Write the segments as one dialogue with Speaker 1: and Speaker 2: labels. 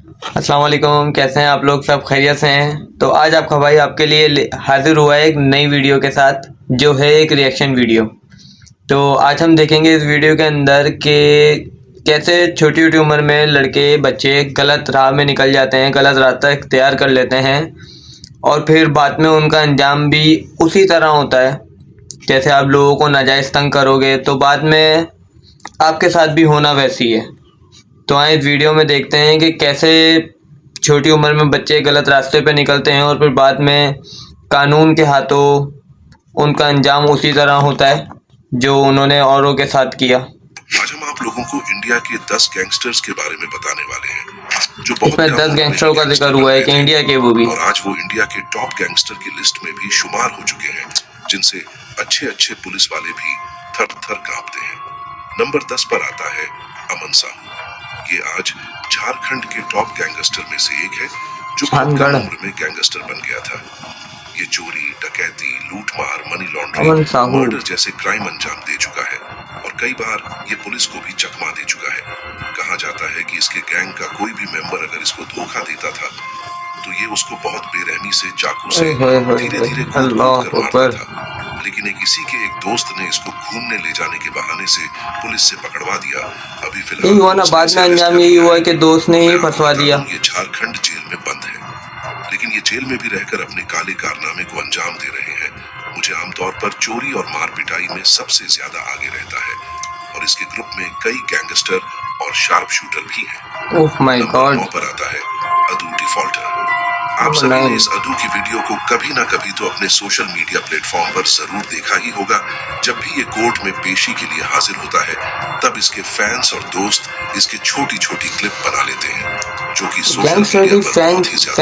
Speaker 1: अस्सलाम वालेकुम, कैसे हैं आप लोग? सब खैरियत से हैं? तो आज आपका भाई आपके लिए हाजिर हुआ है एक नई वीडियो के साथ, जो है एक रिएक्शन वीडियो। तो आज हम देखेंगे इस वीडियो के अंदर कि कैसे छोटी छोटी उम्र में लड़के बच्चे गलत राह में निकल जाते हैं, गलत रास्ता इख्तियार कर लेते हैं और फिर बाद में उनका अंजाम भी उसी तरह होता है। जैसे आप लोगों को नाजायज़ तंग करोगे तो बाद में आपके साथ भी होना वैसी है। तो आए इस वीडियो में देखते हैं कि कैसे छोटी उम्र में बच्चे गलत रास्ते पे निकलते हैं और फिर बाद में कानून के हाथों उनका अंजाम उसी तरह होता है जो उन्होंने औरों के साथ किया।
Speaker 2: आज हम आप लोगों को इंडिया के 10 गैंगस्टर्स के बारे में बताने वाले हैं जो बहुत
Speaker 1: इसमें 10 गैंगस्टरों का जिक्र हुआ है कि इंडिया के वो भी,
Speaker 2: और आज वो इंडिया के टॉप गैंगस्टर की लिस्ट में भी शुमार हो चुके हैं, जिनसे अच्छे अच्छे पुलिस वाले भी थर थर कांपते हैं। नंबर 10 पर आता है अमन साहू। ये आज झारखंड के टॉप गैंगस्टर में से एक है जो बहुत कम उम्र में गैंगस्टर बन गया था। ये चोरी, डकैती, लूटमार, मनी लॉन्ड्रिंग, मर्डर जैसे क्राइम अंजाम दे चुका है और कई बार ये पुलिस को भी चकमा दे चुका है। कहा जाता है कि इसके गैंग का कोई भी मेंबर अगर इसको धोखा देता था तो ये उसको बहुत बेरहमी से चाकू से धीरे धीरे कूद कर मारता था। लेकिन इसी के एक दोस्त ने इसको घूमने ले जाने के बहाने से पुलिस से पकड़वा दिया। अभी फिलहाल
Speaker 1: हुआ ना, बाद में अंजाम यही हुआ कि दोस्त ने ही फंसवा दिया।
Speaker 2: ये झारखंड जेल में बंद है, लेकिन ये जेल में भी रहकर अपने काले कारनामे को अंजाम दे रहे हैं। मुझे आमतौर पर चोरी और मार पिटाई में सबसे ज्यादा आगे रहता है और इसके ग्रुप में कई गैंगस्टर और शार्प शूटर भी हैं।
Speaker 1: Oh my God.
Speaker 2: नंबर 9 पर आता है अदू डिफॉल्टर। आप सभी ने इस अदू की वीडियो को कभी ना कभी तो अपने सोशल मीडिया प्लेटफॉर्म पर जरूर देखा ही होगा। जब भी ये कोर्ट में पेशी के लिए हाजिर होता है तब इसके फैंस और दोस्त इसके छोटी छोटी क्लिप बना लेते हैं, जो कि सोशल मीडिया पर बहुत ही ज्यादा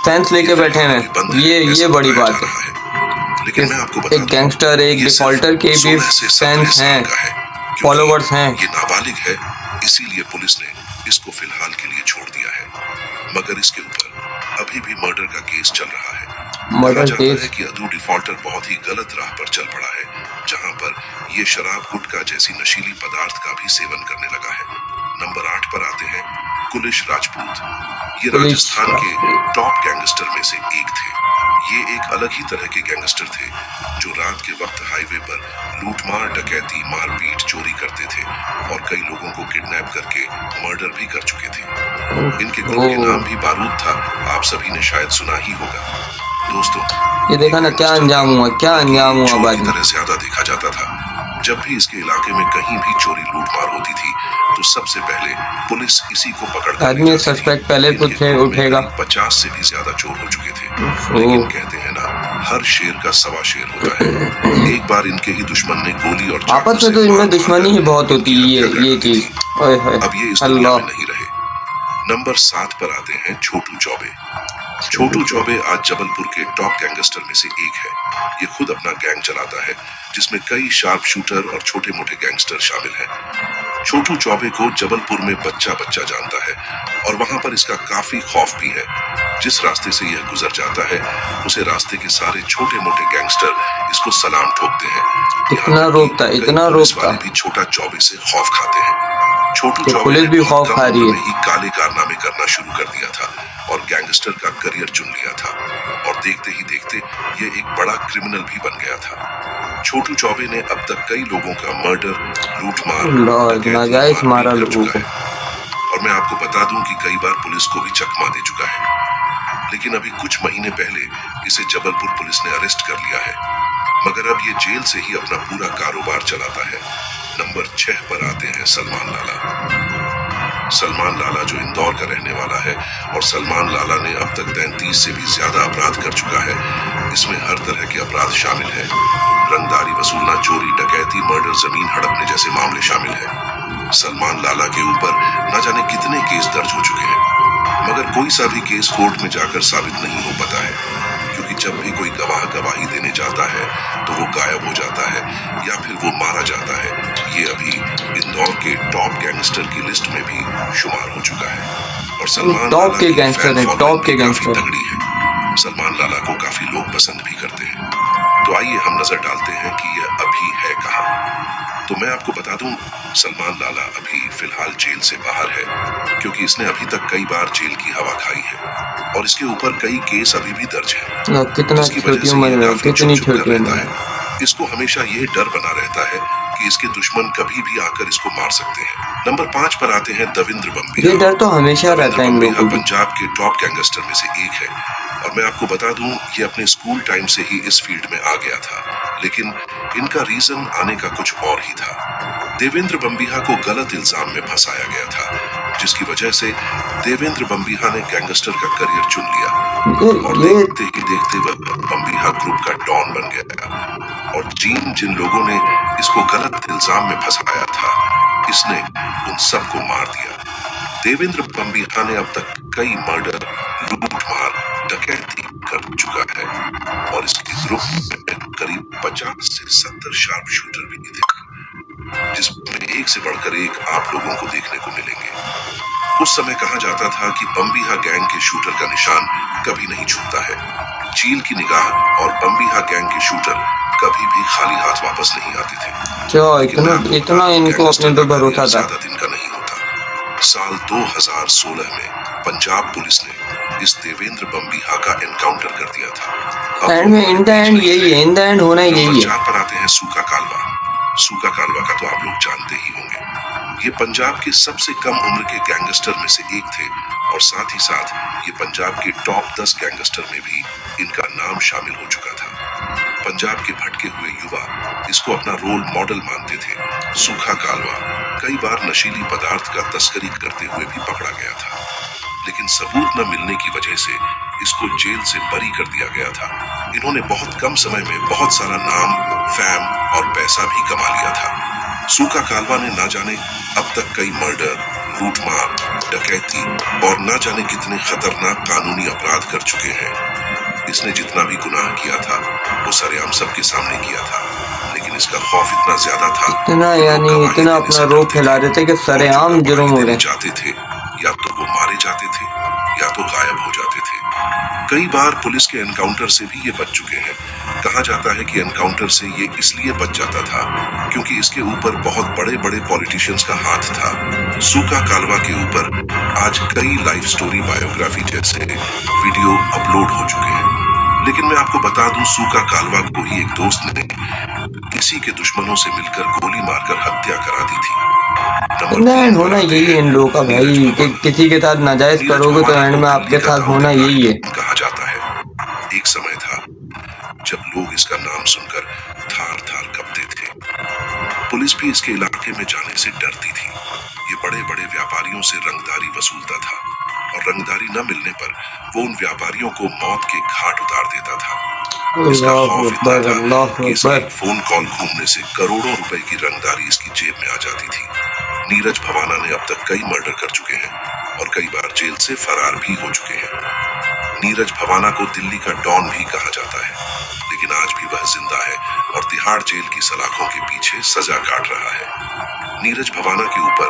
Speaker 1: फैंस लेके बैठे हैं। ये बड़ी बात है।
Speaker 2: लेकिन मैं आपको बता
Speaker 1: एक गैंगस्टर, एक डिफॉल्टर के भी फैंस हैं, फॉलोवर्स हैं।
Speaker 2: ये नाबालिग है, इसीलिए पुलिस ने इसको फिलहाल के लिए छोड़ दिया है, मगर इसके ऊपर अभी भी मर्डर का केस चल रहा है।
Speaker 1: मर्डर
Speaker 2: केस है कि अदू डिफॉल्टर बहुत ही गलत राह पर चल पड़ा है, जहां पर ये शराब, गुटखा जैसी नशीली पदार्थ का भी सेवन करने लगा है। नंबर 8 पर आते हैं कुलिश राजपूत। ये राजस्थान के टॉप गैंगस्टर में से एक थे। ये एक अलग ही तरह के गैंगस्टर थे जो रात के वक्त हाईवे पर लूटमार, डकैती, मारपीट, चोरी करते थे और कई लोगों को किडनैप करके मर्डर भी कर चुके थे। इनके ग्रुप के नाम भी बारूद था, आप सभी ने शायद सुना ही होगा। दोस्तों,
Speaker 1: ये देखा ना क्या अंजाम हुआ, क्या अंजाम हुआ। बाद में
Speaker 2: तरह ज्यादा देखा जाता था। जब भी इसके इलाके में कहीं भी चोरी लूटमार होती थी तो सबसे पहले पुलिस इसी को पकड़
Speaker 1: आदमी सस्पेक्ट पहले उठेगा।
Speaker 2: 50 से भी ज्यादा चोर हो चुके थे। लेकिन कहते हैं ना, हर शेर का सवा शेर होता है। एक बार इनके ही दुश्मन ने गोली और
Speaker 1: आपस में तो इनमें दुश्मनी ही बहुत होती है ये चीज।
Speaker 2: अब ये इस दुनिया में नहीं रहे। नंबर 7 पर आते हैं छोटू चौबे। छोटू चौबे आज जबलपुर के टॉप गैंगस्टर में से एक है। ये खुद अपना गैंग चलाता है जिसमें कई शार्प शूटर और छोटे मोटे गैंगस्टर शामिल हैं। छोटू चौबे को जबलपुर में बच्चा बच्चा जानता है और वहां पर इसका काफी खौफ भी है। जिस रास्ते से यह गुजर जाता है उसे रास्ते के सारे छोटे मोटे गैंगस्टर इसको सलाम ठोकते हैं।
Speaker 1: इतना रोकता
Speaker 2: भी छोटा चौबे से खौफ खाते हैं। छोटू चौबे
Speaker 1: पुलिस भी खौफ खा रही है।
Speaker 2: काले कारनामे करना शुरू कर दिया था और गैंगस्टर का करियर चुन लिया था और देखते ही देखते ये एक बड़ा क्रिमिनल भी बन गया था। छोटू चौबे ने अब तक कई लोगों का मर्डर, लूटमार,
Speaker 1: नाजायज मारा लोगों को।
Speaker 2: और मैं आपको बता दूं कि कई बार पुलिस को भी चकमा दे चुका है। लेकिन अभी कुछ महीने पहले इसे जबलपुर पुलिस ने अरेस्ट कर लिया है, मगर अब ये जेल से ही अपना पूरा कारोबार चलाता है। नंबर 6 पर आते हैं सलमान लाला। सलमान लाला जो इंदौर का रहने वाला है और सलमान लाला ने अब तक 33 से भी ज्यादा अपराध कर चुका है। इसमें हर तरह के अपराध शामिल हैं। रंगदारी वसूलना, चोरी, डकैती, मर्डर, जमीन हड़पने जैसे मामले शामिल हैं। सलमान लाला के ऊपर न जाने कितने केस दर्ज हो चुके हैं, मगर कोई सा भी केस कोर्ट में जाकर साबित नहीं हो पाता है, क्योंकि जब भी कोई गवाह गवाही देने जाता है तो वो गायब हो जाता है या फिर वो मारा जाता है। ये अभी इंदौर के टॉप गैंगस्टर की लिस्ट में भी शुमार हो चुका है और सलमान
Speaker 1: टॉप के गैंगस्टर हैं, टॉप के गैंगस्टर
Speaker 2: तगड़ी है। सलमान लाला को काफी लोग पसंद भी करते हैं। तो आइए हम नजर डालते हैं कि यह अभी है कहाँ। तो मैं आपको बता दूं, सलमान लाला अभी फिलहाल जेल से बाहर है, क्योंकि इसने अभी तक कई बार जेल की हवा खाई है और इसके ऊपर कई केस अभी भी दर्ज हैं,
Speaker 1: कितना
Speaker 2: जिसकी वजह
Speaker 1: छोटी
Speaker 2: से
Speaker 1: उम्र
Speaker 2: ये
Speaker 1: में,
Speaker 2: काफी
Speaker 1: कितनी
Speaker 2: चुप-चुप कर
Speaker 1: छोटी
Speaker 2: रहता
Speaker 1: उम्र
Speaker 2: है।
Speaker 1: में।
Speaker 2: इसको हमेशा ये डर बना रहता है कि इसके दुश्मन कभी भी आकर इसको मार सकते हैं। नंबर 5 पर आते हैं देवेंद्र बम्बिहा।
Speaker 1: ये डर तो हमेशा रहता है इन
Speaker 2: देवेंद्र
Speaker 1: लोगों
Speaker 2: बम्बिहा
Speaker 1: को।
Speaker 2: पंजाब के टॉप गैंगस्टर में से एक है और मैं आपको बता दूं, ये अपने स्कूल टाइम से ही इस फील्ड में आ गया था, लेकिन इनका रीजन आने का कुछ और ही था। देवेंद्र बम्बिहा को गलत इल्जाम में फंसाया गया था, जिसकी वजह से देवेंद्र बम्बिहा ने गैंगस्टर का करियर चुन लिया और देखते ही देखते वह बम्बिहा ग्रुप का डॉन बन गया। और जिन लोगों ने इसको गलत इल्जाम में फंसाया था, इसने उन सबको मार दिया। देवेंद्र बम्बिहा ने अब तक कई मर्डर, लूटमार, डकैती कर चुका है और इसके ग्रुप में करीब 50 से 70 शार्प शूटर भी थे, जिसमें एक से बढ़कर एक आप लोगों को देखने को मिलेंगे। उस समय कहा जाता था कि बम्बिहा गैंग के शूटर का निशान कभी नहीं छूटता है। चील की निगाह और बम्बिहा गैंग के शूटर कभी भी खाली हाथ वापस नहीं आते थे।
Speaker 1: क्या इतना इनको अपने पे भरोसा था?
Speaker 2: ज्यादा दिन का नहीं होता। साल 2016 में पंजाब पुलिस ने इस देवेंद्र बम्बिहा का एनकाउंटर कर दिया था।
Speaker 1: एंड में इन द एंड यही है, इन द एंड होना यही
Speaker 2: नंबर
Speaker 1: है।
Speaker 2: 4 पर आते हैं सूका कालवा। सूका कालवा का तो आप लोग जानते ही होंगे। ये पंजाब के सबसे कम उम्र के गैंगस्टर में से एक थे और साथ ही साथ ये पंजाब के टॉप 10 गैंगस्टर में भी इनका नाम शामिल हो चुका था। पंजाब के भटके हुए युवा इसको अपना रोल मॉडल मानते थे। सूखा कालवा कई बार नशीली पदार्थ का तस्करी करते हुए भी पकड़ा गया था, लेकिन सबूत न मिलने की वजह से इसको जेल से बरी कर दिया गया था। इन्होंने बहुत कम समय में बहुत सारा नाम, फैम और पैसा भी कमा लिया था। सूखा कालवा ने ना जाने अब तक कई मर्डर, लूटमार, डकैती और ना जाने कितने खतरनाक कानूनी अपराध कर चुके हैं। इसने जितना भी गुनाह किया था वो सरेआम सबके सामने किया था, लेकिन इसका खौफ इतना ज्यादा था,
Speaker 1: इतना अपना रोब फैला रहे थे कि सरेआम जुर्म हो रहे
Speaker 2: जाते थे, या तो वो मारे जाते थे या तो गायब हो जाते थे। कई बार पुलिस के एनकाउंटर से भी ये बच चुके हैं। कहा जाता है कि एनकाउंटर से ये इसलिए बच जाता था क्योंकि इसके ऊपर बहुत बड़े बड़े पॉलिटिशियंस का हाथ था। सूखा कालवा के ऊपर आज कई लाइफ स्टोरी, बायोग्राफी जैसे वीडियो अपलोड हो चुके हैं, लेकिन मैं आपको बता दूं, सूखा कालवा को ही एक दोस्त ने किसी के दुश्मनों से मिलकर गोली मारकर हत्या करा दी थी।
Speaker 1: एंड होना यही है इन लोगों का भाई, कि किसी के साथ नाजायज करोगे तो एंड में आपके साथ होना यही है।
Speaker 2: कहा जाता है एक समय था जब लोग इसका नाम सुनकर थार थार कांपते थे। पुलिस भी इसके इलाके में जाने से डरती थी। ये बड़े बड़े व्यापारियों से रंगदारी वसूलता था और रंगदारी न मिलने पर वो उन व्यापारियों को मौत के घाट उतार देता था। इसका खौफ इतना था कि इसकी फोन कॉल घूमने से करोड़ों रुपए की रंगदारी इसकी जेब में आ जाती थी। नीरज भवाना ने अब तक कई मर्डर कर चुके हैं और कई बार जेल से फरार भी हो चुके हैं। नीरज भवाना को दिल्ली का डॉन भी कहा जाता है, लेकिन आज भी वह जिंदा है और तिहाड़ जेल की सलाखों के पीछे सजा काट रहा है। नीरज भवाना के ऊपर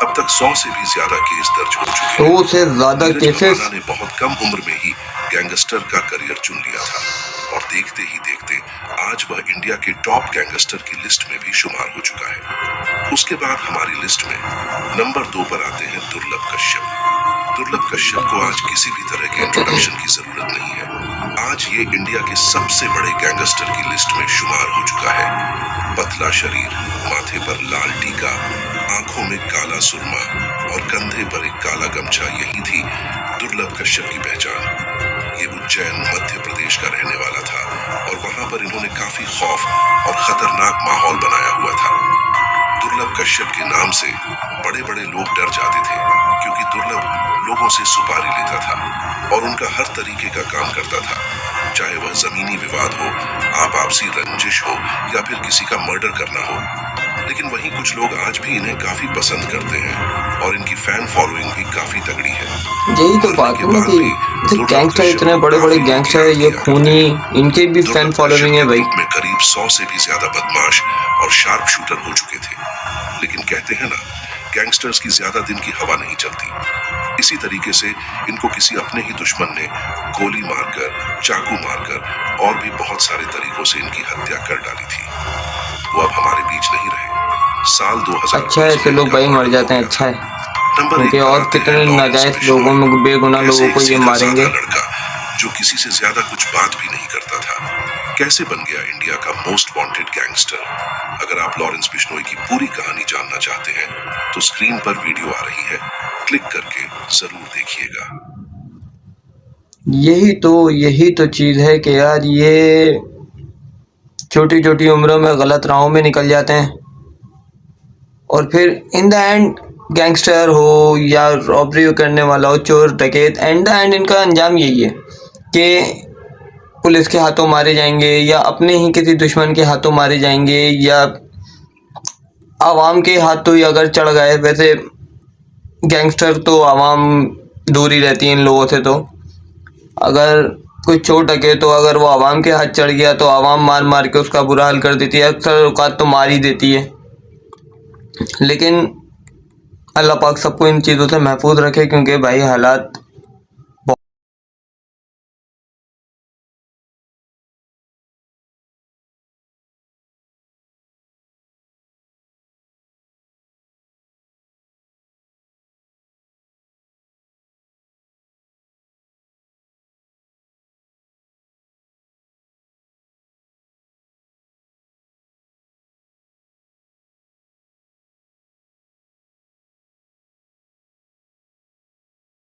Speaker 2: अब तक 100 से भी ज्यादा केस दर्ज हो चुके हैं।
Speaker 1: 100 से ज्यादा केसेस।
Speaker 2: भवाना ने बहुत कम उम्र में ही गैंगस्टर का करियर चुन लिया था और देखते ही देखते आज वह इंडिया के टॉप गैंगस्टर की लिस्ट में भी शुमार हो चुका है। उसके बाद हमारी लिस्ट में नंबर 2 पर आते हैं दुर्लभ कश्यप। दुर्लभ कश्यप को आज किसी भी तरह के इंट्रोडक्शन की जरूरत नहीं है। आज ये इंडिया के सबसे बड़े गैंगस्टर की लिस्ट में शुमार हो चुका है। पतला शरीर, माथे पर लाल टीका, आंखों में काला सुरमा और कंधे पर एक काला गमछा, यही थी दुर्लभ कश्यप की पहचान। ये उज्जैन मध्य प्रदेश का रहने वाला था और वहां पर इन्होंने काफी खौफ और खतरनाक माहौल बनाया हुआ था। दुर्लभ कश्यप के नाम से बड़े बड़े लोग डर जाते थे, क्योंकि दुर्लभ लोगों से सुपारी लेता था और उनका हर तरीके का काम करता था, चाहे वह जमीनी विवाद हो, आपसी रंजिश हो या फिर किसी का मर्डर करना हो। लेकिन वहीं कुछ लोग आज भी इन्हें काफी पसंद करते हैं और इनकी फैन फॉलोइंग भी काफी तगड़ी है।
Speaker 1: यही तो बात है ना कि गैंगस्टर, इतने बड़े बड़े गैंगस्टर, ये खूनी, इनके भी फैन फॉलोइंग है भाई।
Speaker 2: में करीब 100 से भी ज्यादा बदमाश और शार्प शूटर हो चुके थे, लेकिन कहते हैं ना, गैंगस्टर्स की ज्यादा दिन की हवा नहीं चलती। इसी तरीके से इनको किसी अपने ही दुश्मन ने गोली मारकर, चाकू मारकर और भी बहुत सारे तरीकों से इनकी हत्या कर डाली थी। वो अब हमारे बीच नहीं रहे, साल 2000
Speaker 1: अच्छा है, ऐसे लोग भाई मर जाते हैं, अच्छा है, क्योंकि और कितने नाजायज लोगों में बेगुनाह लोगों को ये मारेंगे।
Speaker 2: लड़का जो किसी से ज्यादा कुछ बात भी नहीं करता था, कैसे बन गया इंडिया का मोस्ट वांटेड गैंगस्टर। अगर आप लॉरेंस बिश्नोई की पूरी कहानी जानना चाहते हैं तो स्क्रीन पर वीडियो आ रही है, क्लिक करके जरूर देखिएगा।
Speaker 1: यही तो चीज़ है कि यार ये छोटी छोटी उम्रों में गलत राहों में निकल जाते हैं और फिर इन द एंड गैंगस्टर हो या रॉबरी करने वाला हो, चोर डकैत, एंड द एंड इनका अंजाम यही है कि पुलिस के हाथों मारे जाएंगे या अपने ही किसी दुश्मन के हाथों मारे जाएंगे या आवाम के हाथों ही अगर चढ़ गए। वैसे गैंगस्टर तो आवाम दूर ही रहती है इन लोगों से, तो अगर कोई चोर डकैत तो अगर वो आवाम के हाथ चढ़ गया तो आवाम मार मार के उसका बुरा हाल कर देती है, अक्सर औकात तो मार ही देती है। लेकिन अल्लाह पाक सबको इन चीज़ों से महफूज रखे, क्योंकि भाई हालात